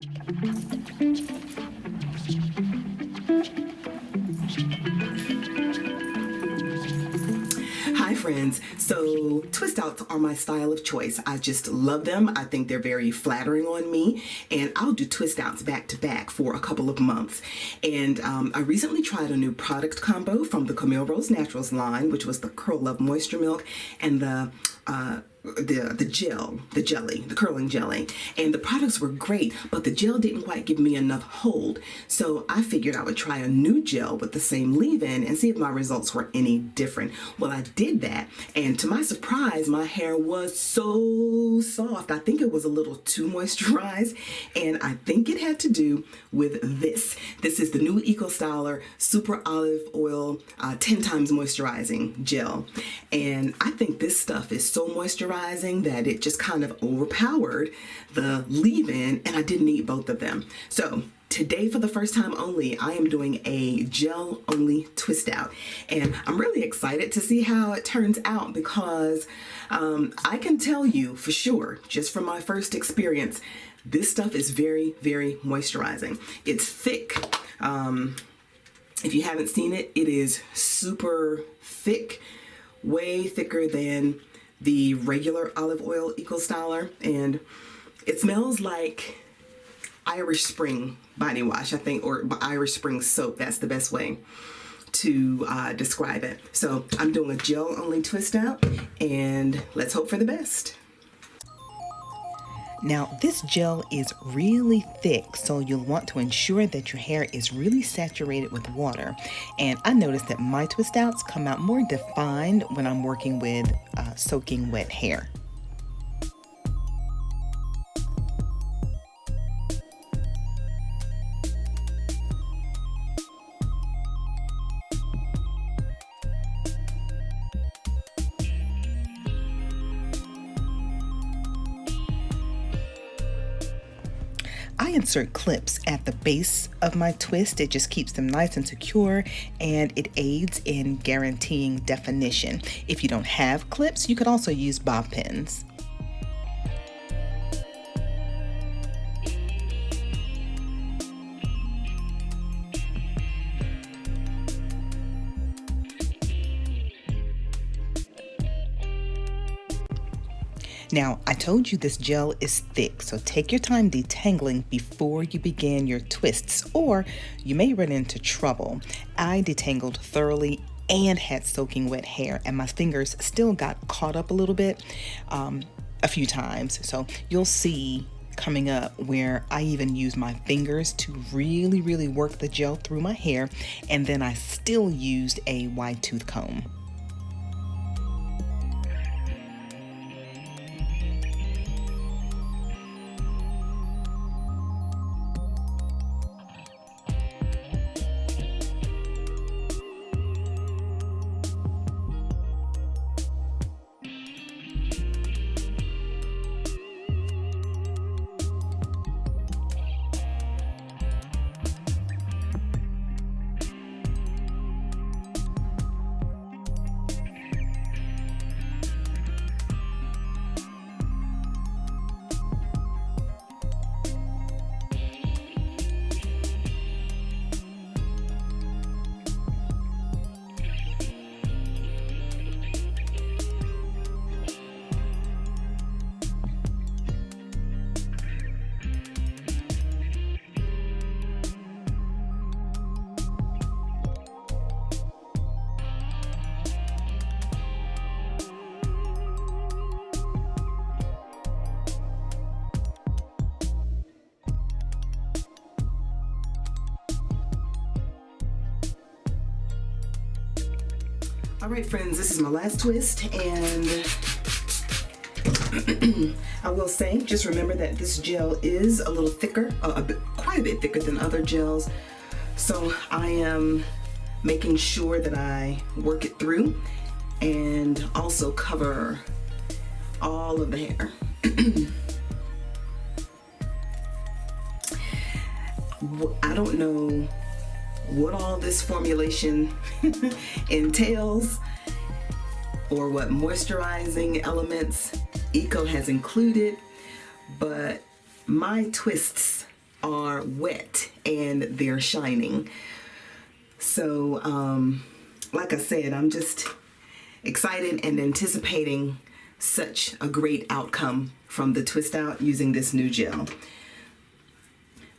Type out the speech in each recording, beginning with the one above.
Hi friends, so Twistouts are my style of choice. I just love them. I think they're very flattering on me, and I'll do Twistouts back to back for a couple of months. And I recently tried a new product combo from the Camille Naturals line, which was the Curl Love Moisture Milk and the curling jelly, and the products were great, but the gel didn't quite give me enough hold. So I figured I would try a new gel with the same leave-in and see if my results were any different. Well, I did that, and to my surprise, my hair was so soft. I think it was a little too moisturized, and I think it had to do with this. This is the new Eco Styler Super Olive Oil 10x Moisturizing Gel, and I think this stuff is so moisturizing that it just kind of overpowered the leave-in, and I didn't need both of them. So today, for the first time only, I am doing a gel only twist out, and I'm really excited to see how it turns out, because I can tell you for sure, just from my first experience, this stuff is very, very moisturizing. It's thick. If you haven't seen it, it is super thick, way thicker than the regular olive oil Eco Styler, and it smells like Irish Spring body wash, I think, or Irish Spring soap. That's the best way to describe it. So I'm doing a gel only twist out, and let's hope for the best. Now, this gel is really thick, so you'll want to ensure that your hair is really saturated with water. And I noticed that my twist outs come out more defined when I'm working with soaking wet hair. I insert clips at the base of my twist. It just keeps them nice and secure, and it aids in guaranteeing definition. If you don't have clips, you could also use bob pins. Now, I told you this gel is thick, so take your time detangling before you begin your twists, or you may run into trouble. I detangled thoroughly and had soaking wet hair, and my fingers still got caught up a little bit a few times. So you'll see coming up where I even use my fingers to really, really work the gel through my hair, and then I still used a wide tooth comb. All right, friends, this is my last twist, and I will say, just remember that this gel is a little thicker, quite a bit thicker than other gels. So I am making sure that I work it through and also cover all of the hair. I don't know what all this formulation entails or what moisturizing elements Eco has included, but my twists are wet and they're shining. So, like I said, I'm just excited and anticipating such a great outcome from the Twistout using this new gel.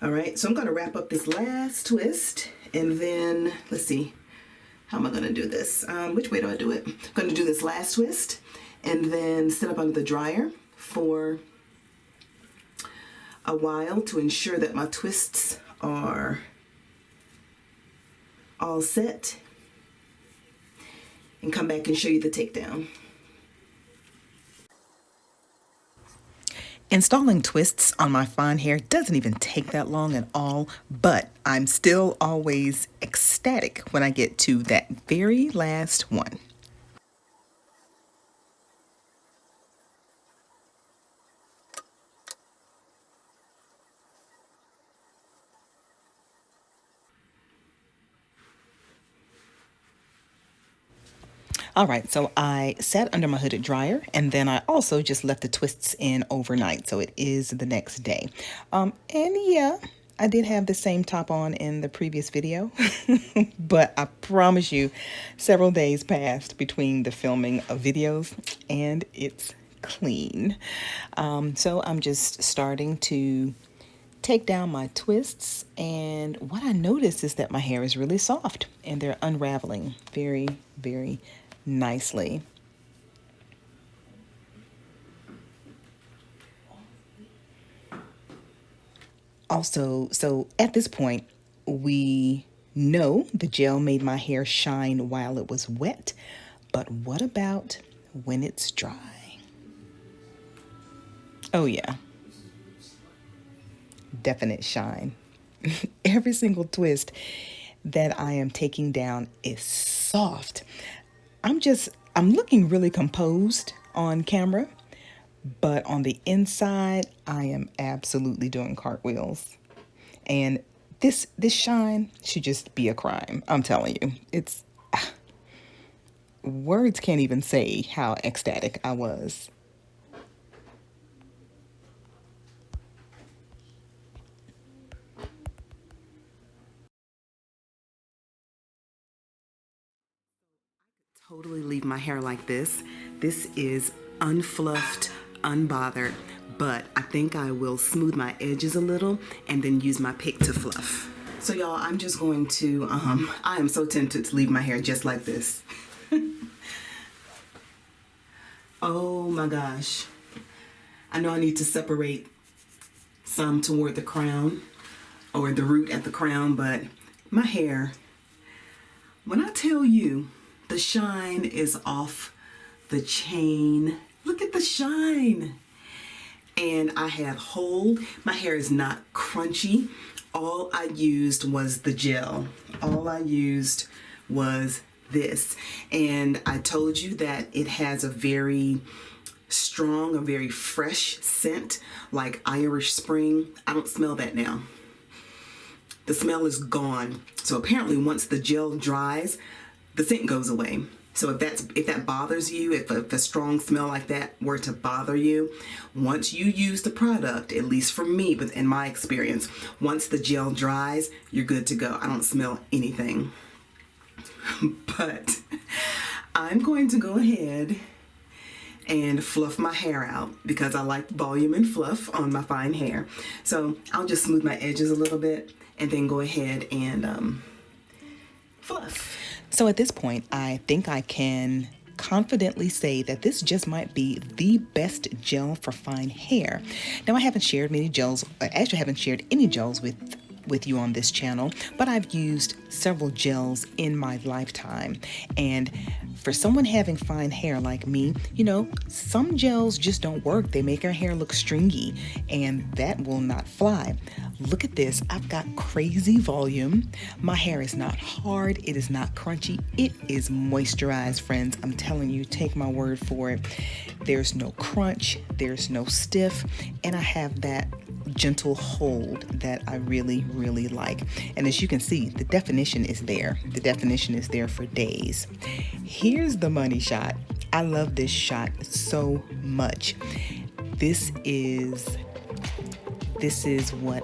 All right, so I'm going to wrap up this last twist, and then let's see, how am I going to do this? Which way do I do it? I'm going to do this last twist and then sit up under the dryer for a while to ensure that my twists are all set, and come back and show you the takedown. Installing twists on my fine hair doesn't even take that long at all, but I'm still always ecstatic when I get to that very last one. All right, so I sat under my hooded dryer, and then I also just left the twists in overnight, so it is the next day. And yeah, I did have the same top on in the previous video, but I promise you, several days passed between the filming of videos, and it's clean. So I'm just starting to take down my twists, and what I notice is that my hair is really soft, and they're unraveling very, very nicely. Also, so at this point, we know the gel made my hair shine while it was wet, but what about when it's dry? Oh yeah, definite shine. Every single twist that I am taking down is soft. I'm looking really composed on camera, but on the inside, I am absolutely doing cartwheels. And this shine should just be a crime. I'm telling you, it's words can't even say how ecstatic I was. Totally leave my hair like this. This is unfluffed, unbothered, but I think I will smooth my edges a little and then use my pick to fluff. So y'all, I'm just going to, I am so tempted to leave my hair just like this. Oh my gosh. I know I need to separate some toward the crown or the root at the crown, but my hair, when I tell you, the shine is off the chain. Look at the shine. And I have hold. My hair is not crunchy. All I used was the gel. All I used was this. And I told you that it has a very strong, a very fresh scent, like Irish Spring. I don't smell that now. The smell is gone. So apparently once the gel dries, the scent goes away. So if that bothers you, if a strong smell like that were to bother you, once you use the product, at least for me, but in my experience, once the gel dries, you're good to go. I don't smell anything. But I'm going to go ahead and fluff my hair out because I like volume and fluff on my fine hair. So I'll just smooth my edges a little bit and then go ahead and fluff. So at this point, I think I can confidently say that this just might be the best gel for fine hair. Now, I haven't shared many gels, actually haven't shared any gels with you on this channel, but I've used several gels in my lifetime. And for someone having fine hair like me, you know, some gels just don't work. They make our hair look stringy, and that will not fly. Look at this. I've got crazy volume. My hair is not hard. It is not crunchy. It is moisturized, friends. I'm telling you, take my word for it. There's no crunch. There's no stiff. And I have that gentle hold that I really, really like. And as you can see, the definition is there. The definition is there for days. Here's the money shot. I love this shot so much. This is what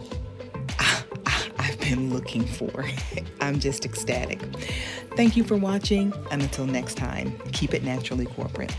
been looking for. I'm just ecstatic. Thank you for watching, and until next time, keep it naturally corporate.